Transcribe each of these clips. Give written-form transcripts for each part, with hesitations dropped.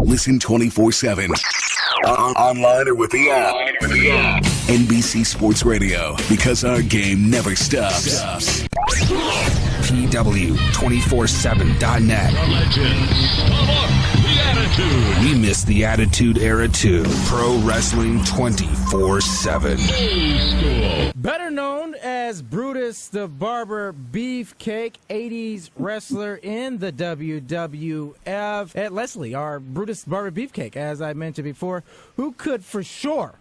Listen 24/7. Online or with the app. NBC Sports Radio, because our game never stops. PW247.net. The legends, the look, the attitude. We miss the Attitude Era too. Pro Wrestling 24/7. Old school. Better known as Brutus the Barber Beefcake, 80s wrestler in the WWF. Ed Leslie, our Brutus the Barber Beefcake, as I mentioned before, who could for sure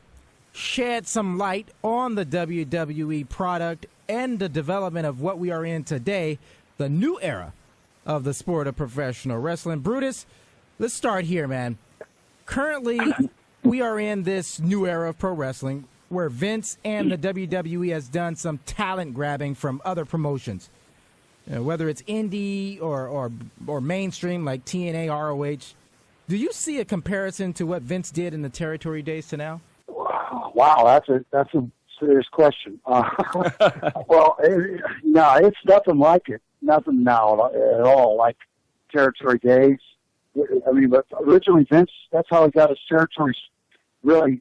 shed some light on the WWE product and the development of what we are in today, the new era of the sport of professional wrestling. Brutus, let's start here, man. Currently, we are in this new era of pro wrestling where Vince and the WWE has done some talent grabbing from other promotions, whether it's indie or mainstream like TNA, ROH. Do you see a comparison to what Vince did in the territory days to now? Wow, that's a serious question. Well, no, it's nothing like it. Nothing now at all like territory days. I mean, but originally Vince, that's how he got his territories really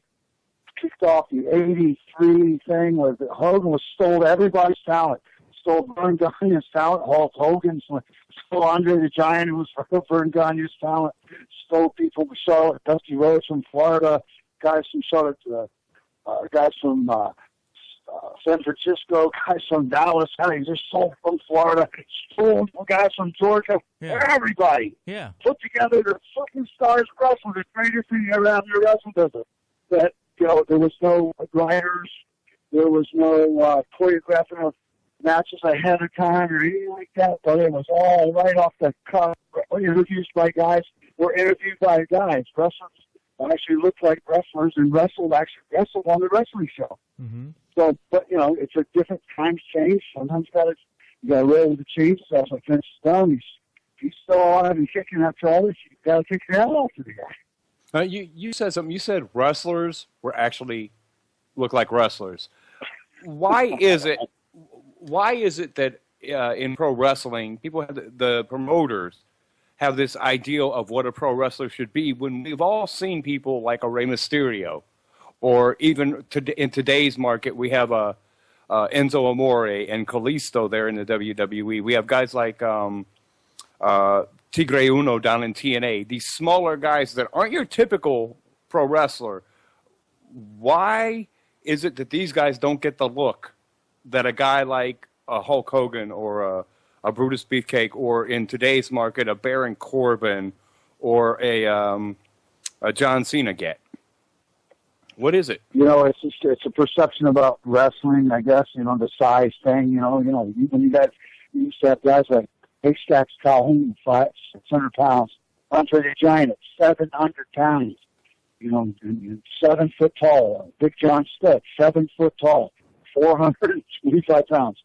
kicked off. The '83 thing was that Hogan stole everybody's talent. Stole Vern Gagne's talent. Hulk Hogan's stole Andre the Giant, who was Vern Gagne's talent. Stole people from Charlotte, Dusty Rhodes from Florida, guys from Charlotte, guys from San Francisco, guys from Dallas. He just stole from Florida. Stole guys from Georgia. Yeah. Everybody. Yeah. Put together the fucking stars of wrestling, the greatest thing ever happened to wrestling business. That, there was no writers, there was no choreographing of matches ahead of time or anything like that, but it was all right off the cuff. Interviews by guys were interviewed by guys. Wrestlers actually looked like wrestlers and wrestled on the wrestling show. Mm-hmm. So, but, it's a different times change. Sometimes you gotta roll with the change. That's what Vince has done. He's still alive and kicking after all this. You gotta kick your head off to the guy. You said something. You said wrestlers were actually look like wrestlers. Why is it that in pro wrestling, people have the promoters have this ideal of what a pro wrestler should be when we've all seen people like a Rey Mysterio, or even in today's market we have Enzo Amore and Kalisto there in the WWE. We have guys like Tigre Uno down in TNA, these smaller guys that aren't your typical pro wrestler. Why is it that these guys don't get the look that a guy like a Hulk Hogan or a Brutus Beefcake, or in today's market, a Baron Corbin or a John Cena get? What is it? It's a perception about wrestling, I guess, the size thing, when you used to have guys like Haystacks Calhoun, 600 pounds. Andre the Giant at 700 pounds. 7 foot tall. Big John Studd, 7 foot tall, 425 pounds.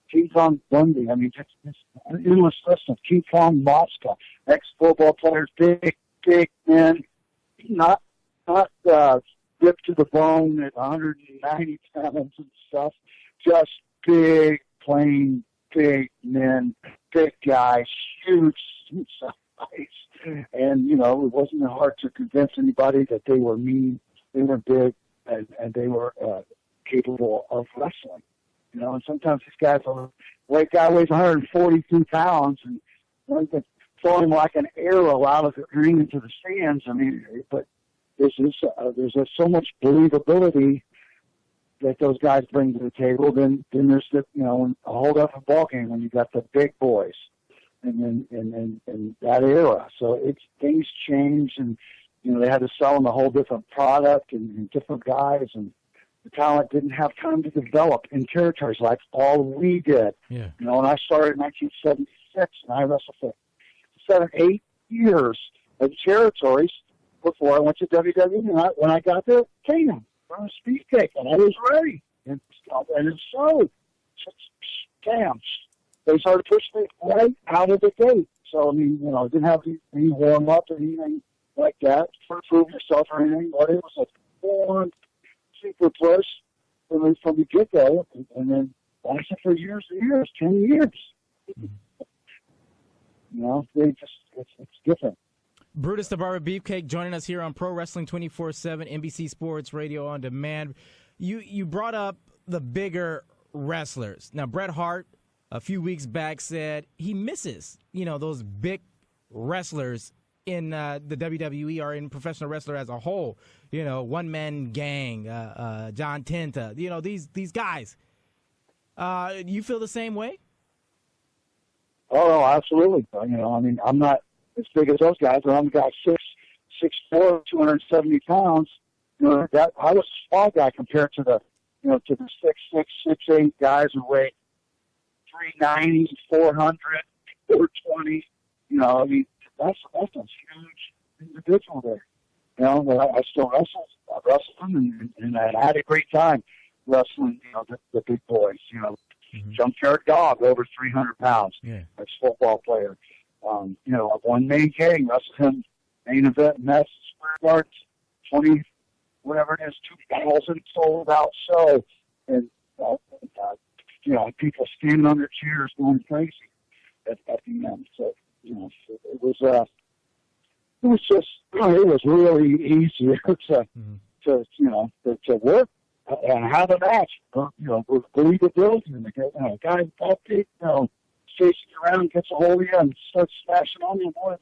King Kong Bundy. I mean, it's an endless list of King Kong Mosca, ex-football players, big men, not ripped to the bone at 190 pounds and stuff. Just big, plain, big men, big guys, huge size. And, it wasn't hard to convince anybody that they were mean, they were big, and they were capable of wrestling. And sometimes these guys weighs 142 pounds, and they can throw him like an arrow out of the ring into the stands. I mean, but there's so much believability that those guys bring to the table. Then there's a whole different ballgame when you got the big boys, and that era. So things change, and they had to sell them a whole different product and different guys, and the talent didn't have time to develop in territories like all we did. Yeah. When I started in 1976, and I wrestled for 7-8 years in territories before I went to WWE. And when I got there, Canaan, I was Beefcake, and I was ready. And it showed. Damn. They started pushing me right out of the gate. So, I mean, I didn't have any warm up or anything like that to prove yourself or anything. But it was a full super push from the get-go, and then lasted for years and years, 10 years. It's different. Brutus the Barber Beefcake joining us here on Pro Wrestling 24/7, NBC Sports Radio on Demand. You brought up the bigger wrestlers. Now, Bret Hart, a few weeks back, said he misses, those big wrestlers in the WWE or in professional wrestler as a whole. One Man Gang, John Tenta, these guys. You feel the same way? Oh, absolutely. I'm not as big as those guys, but I'm a guy 6'4", 270 pounds. That I was a small guy compared to the 6'6", 6'8" guys who weigh 390, 400, 420. That's a huge individual there. But I still wrestle. I wrestled them, and I had a great time wrestling. The big boys. Junkyard Dog, over 300 pounds. Yeah. Ex-football player. One Man Gang, wrestled him main event in Madison Square Garden, 20, whatever it is, 2,000 sold out show, and people standing on their chairs going crazy at the end. So it was really easy to work and have a match. With believability, and the guy popped it, chasing you around, gets a hold of you, and starts smashing on you. Boy,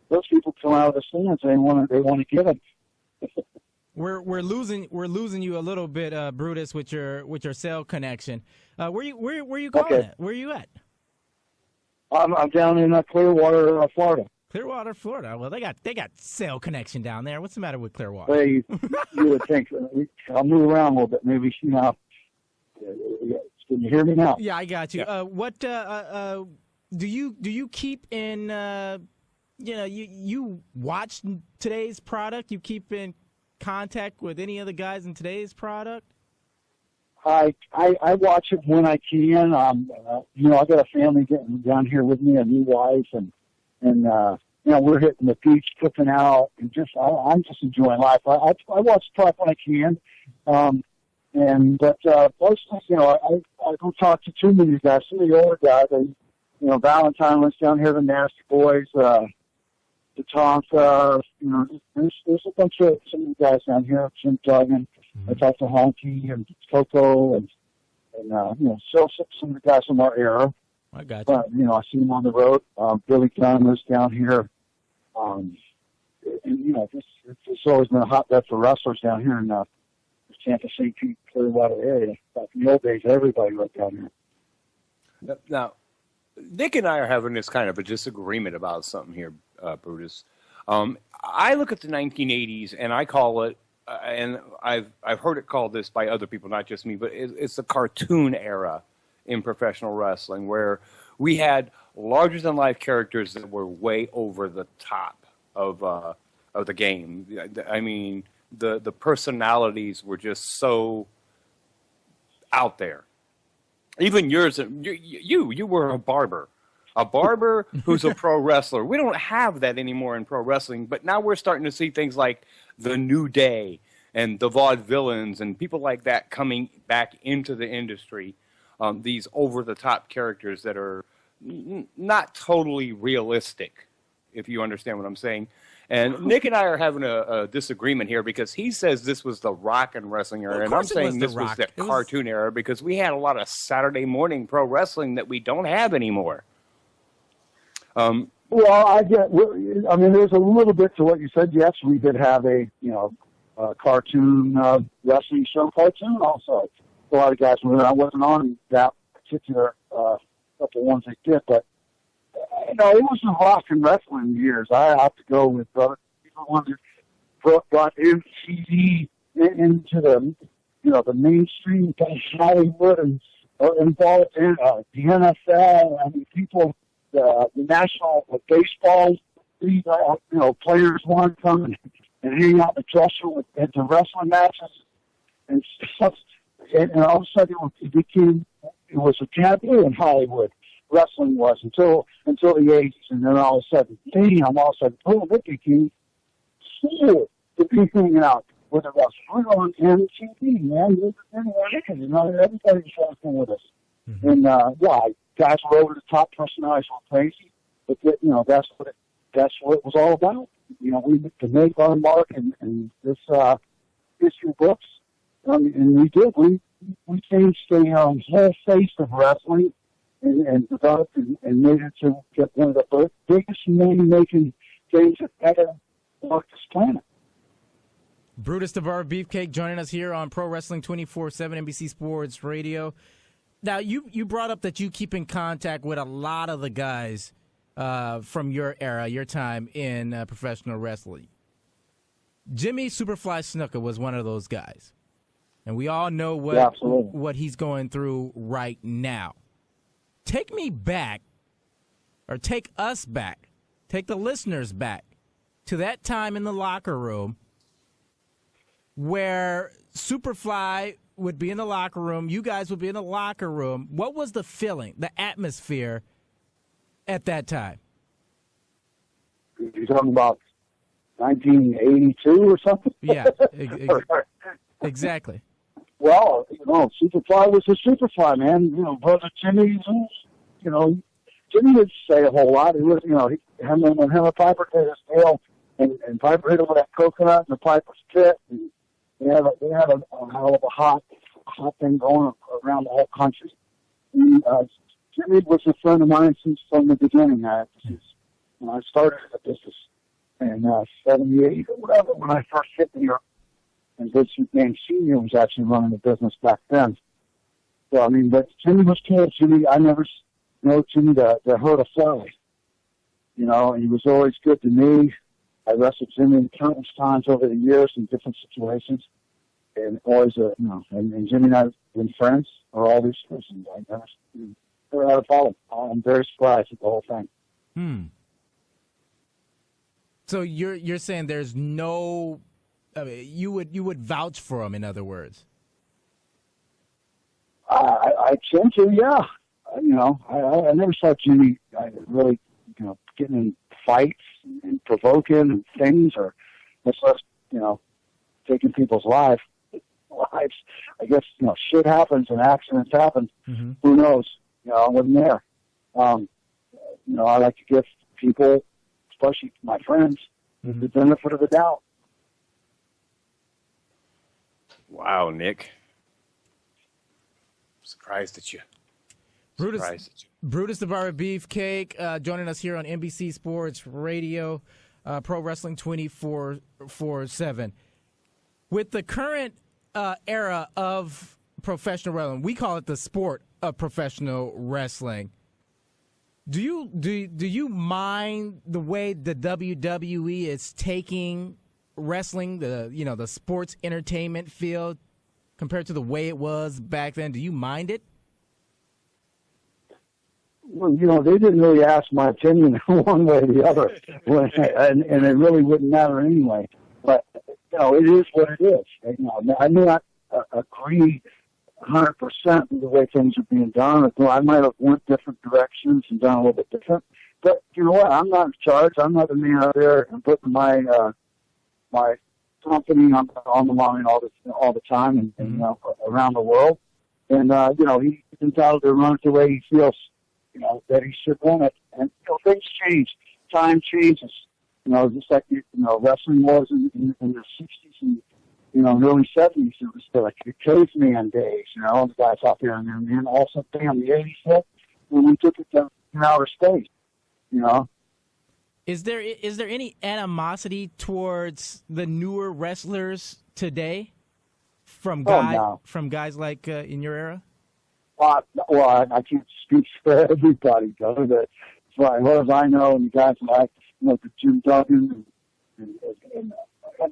those people come out of the stands. They want to give it. We're losing you a little bit, Brutus, with your cell connection. Where you going at? Where are you at? I'm down in Clearwater, Florida. Clearwater, Florida. Well, they got cell connection down there. What's the matter with Clearwater? Well, you would think. I'll move around a little bit. Maybe can you hear me now? Yeah, I got you. Yeah. What do you keep in? You watch today's product. You keep in contact with any of the guys in today's product? I watch it when I can. I got a family getting down here with me, a new wife, and we're hitting the beach, cooking out, and I'm just enjoying life. I watch stuff when I can, but mostly, I don't talk to too many guys. Some of the older guys, Valentine was down here, the Nasty Boys, the Tonka, there's a bunch of some of the guys down here, Jim Duggan. I talked to Honky and Coco and so some of the guys from our era. I got you. But, I see them on the road. Billy Gunn was down here. It's always been a hotbed for wrestlers down here in the Tampa, St. Pete, Clearwater area. Back in the old days, everybody went down here. Now, Nick and I are having this kind of a disagreement about something here, Brutus. I look at the 1980s, and I call it, and I've heard it called this by other people, not just me, but it's the cartoon era in professional wrestling, where we had larger-than-life characters that were way over the top of the game. I mean, the personalities were just so out there. Even yours, you were a barber who's a pro wrestler. We don't have that anymore in pro wrestling, but now we're starting to see things like the New Day and the Vaudevillains and people like that coming back into the industry. These over-the-top characters that are not totally realistic, if you understand what I'm saying. And Nick and I are having a disagreement here because he says this was the rock and wrestling era, and I'm saying this was the cartoon era because we had a lot of Saturday morning pro wrestling that we don't have anymore. Well, there's a little bit to what you said. Yes, we did have a cartoon wrestling show, cartoon also. A lot of guys, I wasn't on that particular couple ones they did, but it was the rock and wrestling years. I have to go with people that brought MTV into the mainstream, Hollywood, and involved in the NFL. I mean, people, the national Baseball League, players want to come and hang out in the dressing room at the wrestling matches and stuff. And all of a sudden, it was a taboo in Hollywood. Wrestling was until the 80s, and then all of a sudden, boom, it became cool to be hanging out with the wrestlers. We're on MTV, man. Everybody was walking with us. Mm-hmm. And guys were over the top, personalities were crazy, but that's what that's what it was all about. You know, we to make our mark in this history books, and we did. We changed the whole face of wrestling and developed and made it to get one of the biggest money-making things that ever walked this planet. Brutus the Barber Beefcake joining us here on Pro Wrestling 24/7 NBC Sports Radio. Now, you brought up that you keep in contact with a lot of the guys from your era, your time in professional wrestling. Jimmy Superfly Snuka was one of those guys. And we all know what he's going through right now. Take me back, or take us back, take the listeners back to that time in the locker room where Superfly would be in the locker room, you guys would be in the locker room. What was the feeling, the atmosphere at that time? You're talking about 1982 or something? Yeah, exactly. Well, you know, Superfly was a Superfly, man. You know, brother Jimmy, you know, Jimmy didn't say a whole lot. He was, you know, when him and Piper did his deal, and Piper hit him with that coconut in the Piper's pit, and they had a hell of a hot thing going around the whole country. And, Jimmy was a friend of mine since from the beginning. When I started the business in 78 or whatever, when I first hit New York. And Vince McMahon Sr. was actually running the business back then. So, I mean, but Jimmy was cool. Jimmy, I never know Jimmy to hurt a fly. You know, he was always good to me. I wrestled Jimmy countless times over the years in different situations. And always, you know, and Jimmy and I have been friends for all these years. And I never had a problem. I'm very surprised at the whole thing. So you're saying there's no... I mean, you would vouch for him, in other words. I tend to, yeah. You know, I never saw Jimmy really, you know, getting in fights and provoking and things, or much less, you know, taking people's lives. I guess, you know, shit happens and accidents happen. Mm-hmm. Who knows? You know, I wasn't there. You know, I like to give people, especially my friends, the benefit of the doubt. Wow, Nick. Surprised at you. Brutus the Barber Beefcake joining us here on NBC Sports Radio, Pro Wrestling 24/7. With the current era of professional wrestling, we call it the sport of professional wrestling. Do you mind the way the WWE is taking wrestling, the sports entertainment field, compared to the way it was back then? Do you mind it? Well, you know, they didn't really ask my opinion one way or the other, and it really wouldn't matter anyway. But, you know, it is what it is. You know, I may not agree 100% with the way things are being done. I might have went different directions and done a little bit different. But you know what? I'm not in charge. I'm not the man out there and putting my company on the line all the time and around the world. And you know, he's entitled to run it the way he feels, you know, that he should run it. And you know, things change, time changes. You know, just like wrestling was in the 60s and early 70s. It was like the caveman days. You know, the guys out there, and then all of a sudden, the 80s hit when we took it to outer space. You know. Is there any animosity towards the newer wrestlers today from guys like in your era? Well, I can't speak for everybody, though. But as far as I know, and the guys like the Jim Duggan and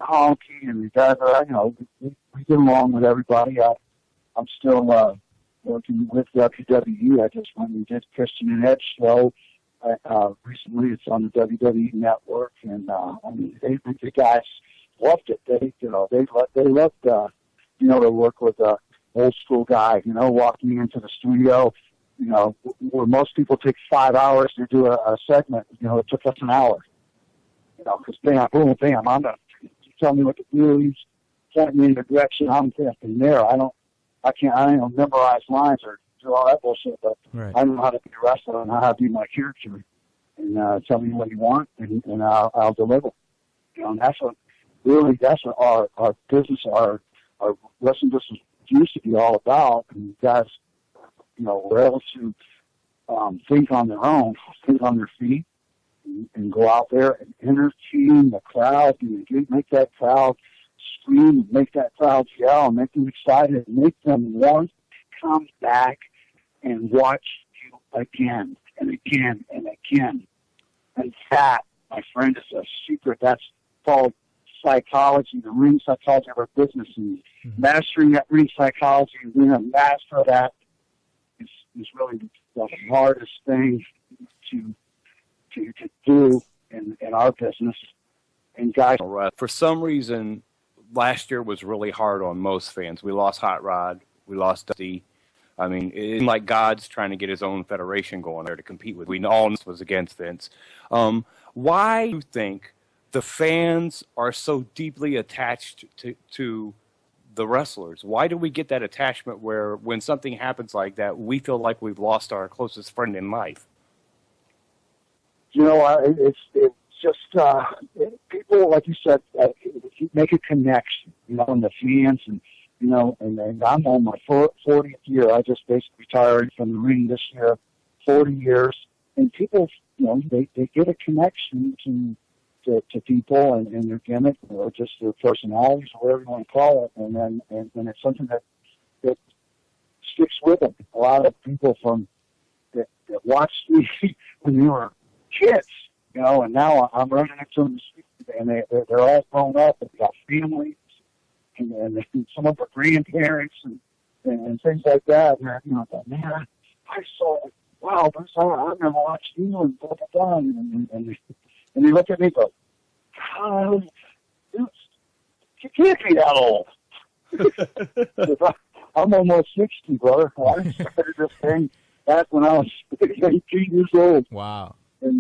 Honky and the guys that we get along with everybody. I'm still working with WWE. I just went and did Christian and Edge show. Recently, it's on the WWE Network, and I mean, the guys loved it. They loved to work with a old school guy. You know, walking into the studio, where most people take 5 hours to do a segment. It took us an hour. Because bam, boom, bam, I'm gonna tell me what to do. He's pointing me in the direction. I'm thinking there. I don't memorize lines or do all that bullshit, but right. I know how to be a wrestler and how to be my character. and tell me what you want, and I'll deliver. You know, and that's what our business, our wrestling business used to be all about. And guys, you know, were able to think on their own, think on their feet, and go out there and entertain the crowd, and make that crowd scream, make that crowd yell, and make them excited, and make them want to come back and watch you again and again and again. And that, my friend, is a secret. That's called psychology, the ring psychology of our business. And mastering that ring psychology, being a master of that, is really the hardest thing to do in our business. And guys, for some reason, last year was really hard on most fans. We lost Hot Rod, we lost Dusty. I mean, it's like God's trying to get his own federation going there to compete with. We all was against Vince. Why do you think the fans are so deeply attached to the wrestlers? Why do we get that attachment where when something happens like that, we feel like we've lost our closest friend in life? You know, it's just people, like you said, make a connection, you know, and the fans, and you know, and I'm on my 40th year. I just basically retired from the ring this year, 40 years, and people, you know, they get a connection to people and their gimmick or just their personalities or whatever you want to call it, and it's something that sticks with them. A lot of people that watched me when they were kids, you know, and now I'm running into them, and they're all grown up and they got families, and some of our grandparents and things like that. And you know, I thought, man, I saw, wow, I've never watched you and blah blah blah, and they look at me and go, oh, you can't be that old. I'm almost 60, brother. I started this thing back when I was 18 years old. Wow. And,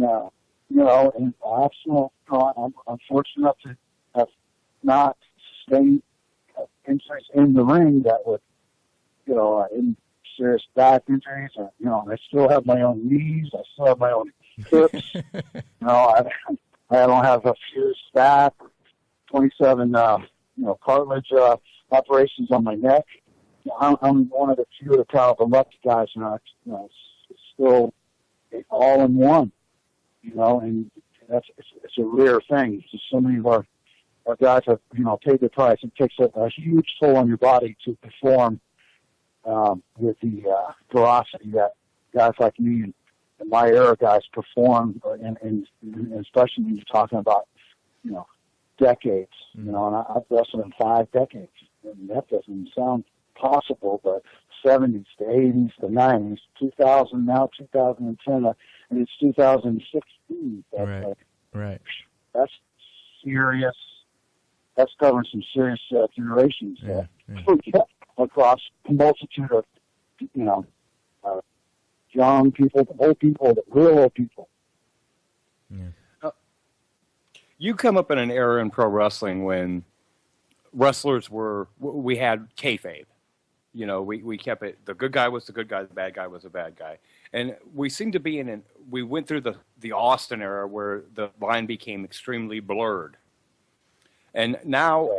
you know, and I'm fortunate enough to have not sustained injuries in the ring that would, you know, in serious back injuries. Or, you know, I still have my own knees. I still have my own hips. You know, I don't have a fused back, 27, you know, cartilage operations on my neck. I'm one of the few of the kind of the lucky guys, you know, it's still all in one, you know, and it's a rare thing. Just so many of our guys have, you know, paid the price. It takes a huge toll on your body to perform with the ferocity that guys like me and my era guys perform, and especially when you're talking about, you know, decades, you know, and I've wrestled in 5 decades, and that doesn't sound possible, but 70s, the 80s, the 90s, 2000, now 2010, and it's 2016. Right. That's serious. That's covering some serious generations across a multitude of, you know, young people, old people, the real old people. Yeah. You come up in an era in pro wrestling when wrestlers we had kayfabe. You know, we kept it, the good guy was the good guy, the bad guy was the bad guy. And we seem to be we went through the Austin era where the line became extremely blurred. And now,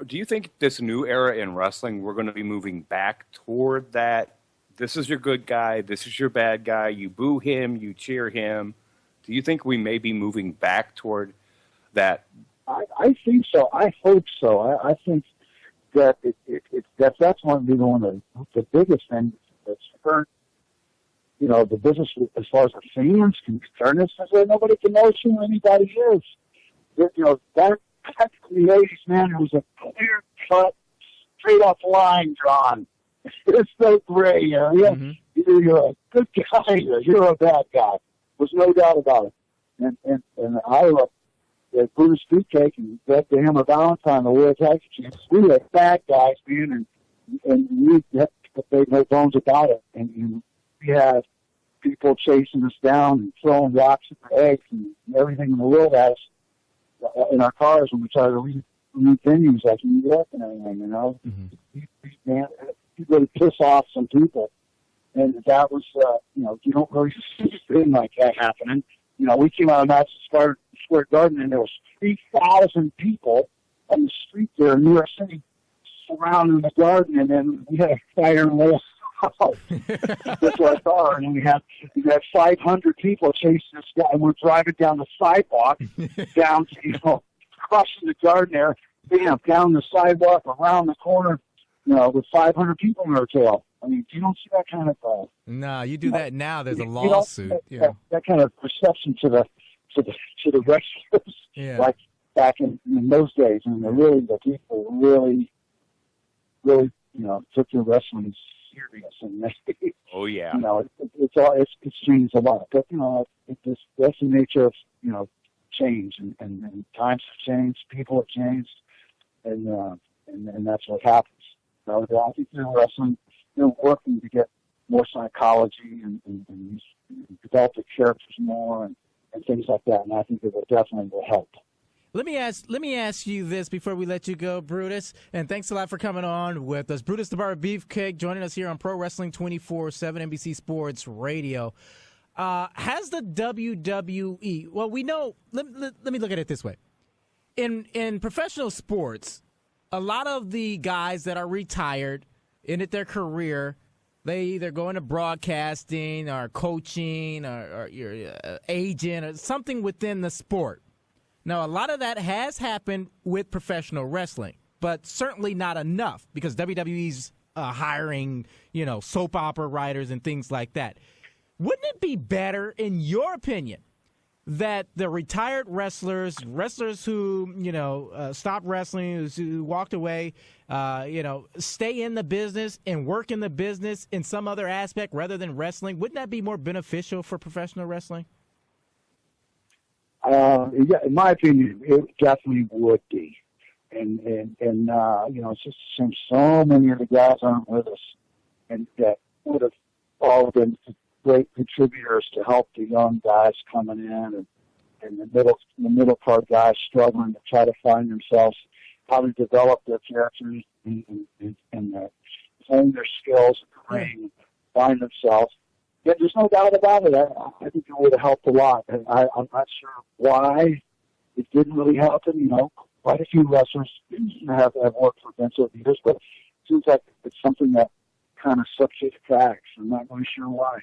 do you think this new era in wrestling, we're going to be moving back toward that? This is your good guy, this is your bad guy, you boo him, you cheer him. Do you think we may be moving back toward that? I think so. I hope so. I think that that's one of the biggest things that's hurt, you know, the business as far as the fans can concern. Is that nobody can know who anybody is. You know, back in the 80s, man, there was a clear-cut, straight-off line drawn. It's so gray, you know. Mm-hmm. Either you're a good guy or you're a bad guy. There's no doubt about it. And I love Brutus Beefcake and Beth the Hammer Valentine, the World Tag Team Champions. We were bad guys, man, and we made no bones about it. And we had people chasing us down and throwing rocks at our eggs and everything in the world at us in our cars when we tried to leave venues like New York and everything, you know. Mm-hmm. Man, you really piss off some people. And that was, you know, you don't really see anything like that happening. we came out of Madison Square Garden, and there was 3,000 people on the street there in New York City surrounding the garden, and then we had a fire in the house. That's what I thought. And we had 500 people chasing this guy, and we're driving down the sidewalk, down to, crossing the garden there, bam, down the sidewalk, around the corner, with 500 people in our tail. I mean, you don't see that kind of. No, you do that now. There's a lawsuit. That kind of perception to the wrestlers, like back in those days, and the people really, took their wrestling serious, and oh yeah, it's changed a lot. But that's the nature of change, and times have changed, people have changed, and that's what happens. So I think wrestling, working to get more psychology and develop the characters more and things like that, and I think it definitely will help. Let me ask you this before we let you go, Brutus, and thanks a lot for coming on with us. Brutus the Barber Beefcake joining us here on Pro Wrestling 24/7 NBC Sports Radio. Has the WWE? Well, we know. Let me look at it this way. In professional sports, a lot of the guys that are retired, ended their career, they either go into broadcasting or coaching or your agent or something within the sport. Now, a lot of that has happened with professional wrestling, but certainly not enough because WWE's hiring, soap opera writers and things like that. Wouldn't it be better, in your opinion, that the retired wrestlers who, stopped wrestling, who walked away, stay in the business and work in the business in some other aspect rather than wrestling? Wouldn't that be more beneficial for professional wrestling? Yeah, in my opinion, it definitely would be. And it's just since so many of the guys aren't with us, and that would have all been great contributors to help the young guys coming in and the middle part guys struggling to try to find themselves, how to develop their characters and hone their skills in the ring, find themselves. Yeah, there's no doubt about it. I think it would have helped a lot. And I'm not sure why it didn't really happen. Quite a few wrestlers have worked for Vince over the years, but it seems like it's something that kind of slips through the cracks. I'm not really sure why.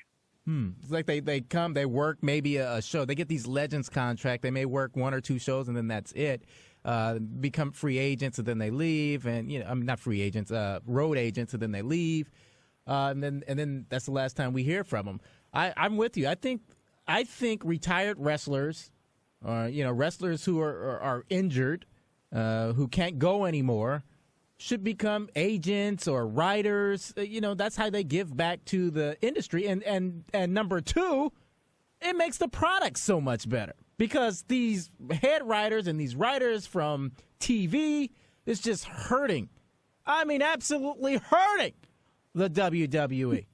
It's like they come, they work maybe a show. They get these Legends contract. They may work one or two shows, and then that's it. Become free agents, and then they leave. And not free agents, road agents, and then they leave. And then that's the last time we hear from them. I'm with you. I think retired wrestlers, wrestlers who are injured, who can't go anymore, should become agents or writers. That's how they give back to the industry. And number two, it makes the product so much better because these head writers and these writers from TV is just hurting. I mean, absolutely hurting the WWE.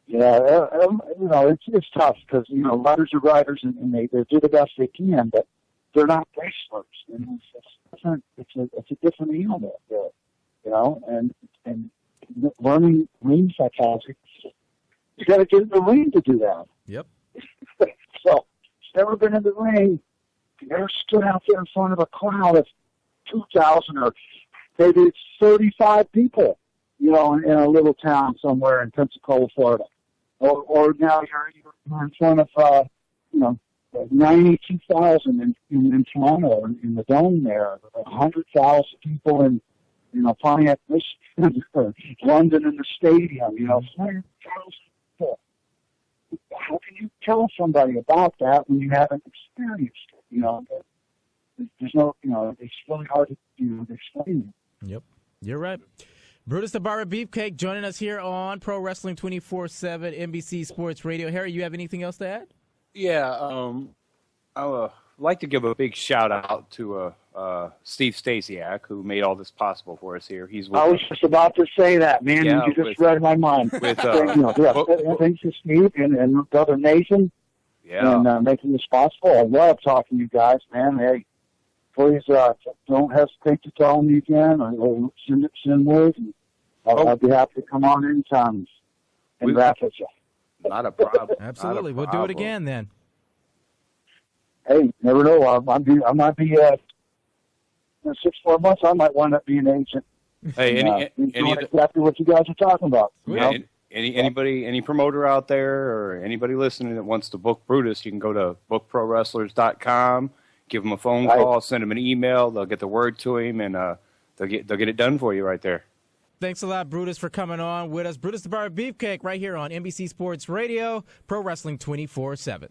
Yeah, it's tough because writers are writers and they do the best they can, but they're not wrestlers. And it's a different animal there, and learning ring psychology. You got to get in the ring to do that. Yep. So, never been in the ring. You never stood out there in front of a crowd of 2,000 or maybe it's 35 people, in a little town somewhere in Pensacola, Florida. Or now you're in front of, 92,000 in Toronto, in the Dome there, 100,000 people in, Pontiac, Michigan, or London in the stadium, 100,000 people. How can you tell somebody about that when you haven't experienced it? There's no, it's really hard to explain it. Yep, you're right. Brutus the Barber Beefcake joining us here on Pro Wrestling 24/7 NBC Sports Radio. Harry, you have anything else to add? Yeah, I would like to give a big shout out to Steve Stasiak, who made all this possible for us here. I was just about to say that, man. Yeah, you just read my mind. Thanks to Steve and Brother Nathan, and making this possible. I love talking to you guys, man. Hey, please don't hesitate to call me again or send word. I'll be happy to come on anytime and rap with you. Not a problem. Absolutely. We'll do it again then. Hey, never know. I might be in 6-4 months. I might wind up being an agent. Hey, exactly what you guys are talking about. Yeah, any promoter out there or anybody listening that wants to book Brutus, you can go to bookprowrestlers.com, give them a phone call, send them an email. They'll get the word to him, and they'll get it done for you right there. Thanks a lot, Brutus, for coming on with us. Brutus the Barber Beefcake right here on NBC Sports Radio, Pro Wrestling 24/7.